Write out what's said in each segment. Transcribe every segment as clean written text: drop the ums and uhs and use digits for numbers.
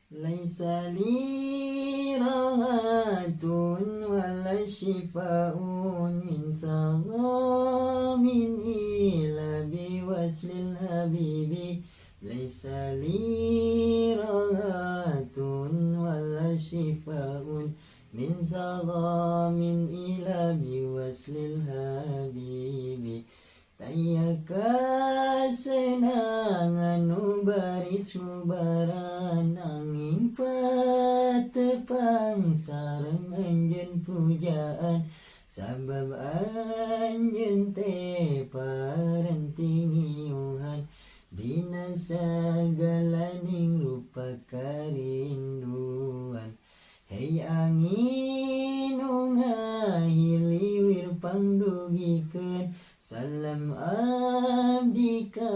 Laisa li rahatun wala shifa'un min saghamin ila biwaslil habibi. Laisa li rahatun wala shifa'un min saghamin ila biwaslil habibi. Tayaka senangan nu baris mubaran angin patepang sareng anjeun pujaan sabab anjeun teh parenting iuhan dina sagalaning rupa karinduan. Hei angin nu ngahiliwir pangdugikeun salam abdi ka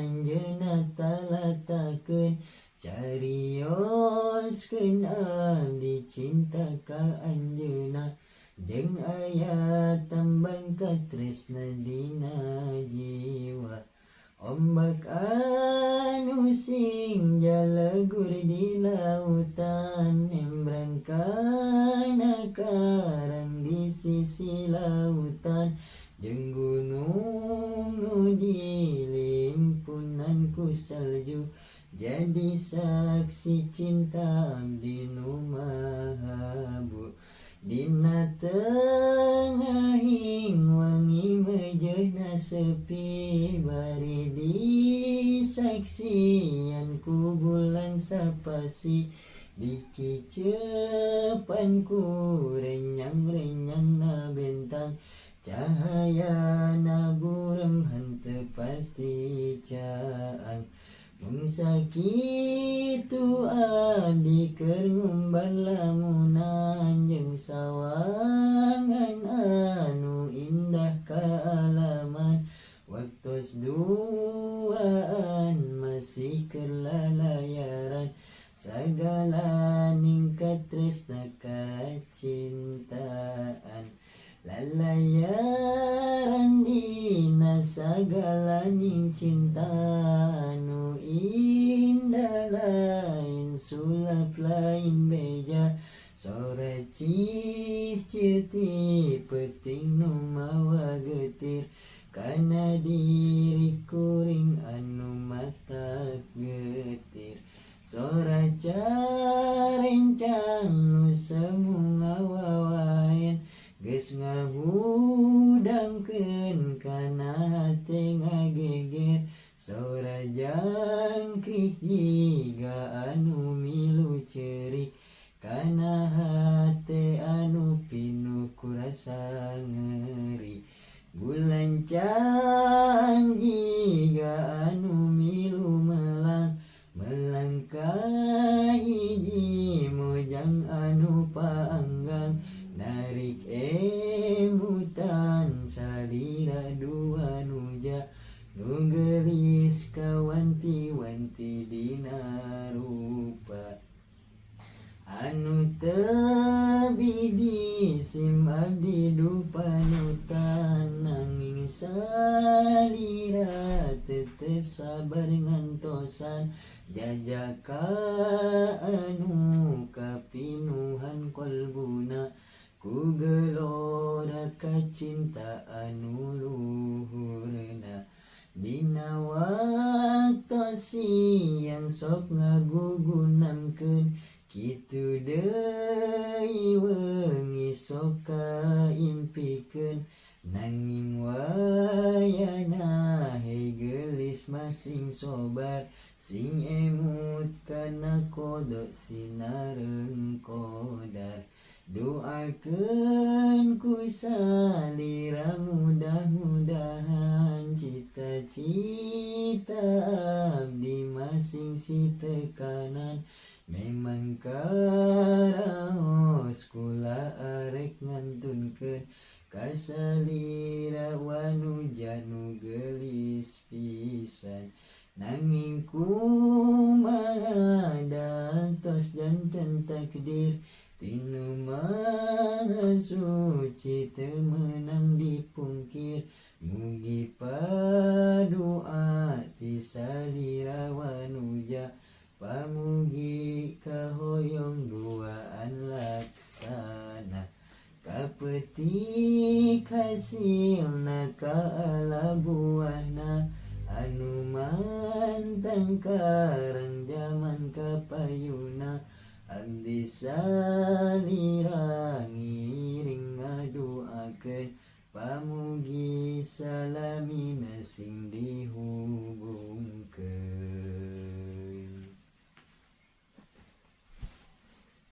anjeunna talatakeun carioskeun abdi cinta ka anjeunna jeung aya tambang katresna dina jiwa. Ombak anu sing jalegur di lautan nembrang kana karang di sisi lautan jeung gunung nu dilimpunan ku salju jadi saksi cinta abdi nu mahabu. Dina tengahing wangi mejeuna sepi bari disaksian ku bulan sapasi dikicepan ku renyang-renyangna bentang cahayana burem henteu pati caang. Mung sakitu abdi keur ngumbar lamunan jeung sawangan anu indah kaalaman waktos duaan masih keur lalayaran sagalaning katresna kacintaan. Lalayaran dina sagalaning cinta anu indah lain sulap lain beja sora cih-cih peuting nu mawa geutir kana diri kuring anu matak geutir. Sora carencang nu semu ngawawaen geus ngahudangkeun kana hate ngageger sora jangkrik jiga anu milu ceurik kana hate anu pinuh ku rasa ngeri. Bulan cang jiga anu milu melang melangkah hiji mojang anu paanggang narik emutan salira dua nuja nu gelis kawanti-wanti dina rupa anu teu bidi sim abdi dupanutan nanging salira tetep sabar ngantosan jajaka anu kapinuhan kolbuna ku gelora kacinta anu luhurna. Dina waktos siang sok ngagugunamkeun kitu deui wengi sok kaimpikeun nanging wayana hei gelis masing sobar sing emut kana kodok sinareng kodar. Doakeun ku salira mudah-mudahan cita-cita abdi masing si tekanan memang karaos kula arek ngantunkeun ka salira wanuja nu gelis pisan. Nanging kumaha dantos janten takdir tinu maha suci teu meunang dipungkir. Mugi padoa ti salira wanuja pamugi kahoyong duaan laksana kapetik hasilna kaala buahna anu mantang karang zaman kapayuna abdi salira ngiring ngaduakeun pamugi salamina sing di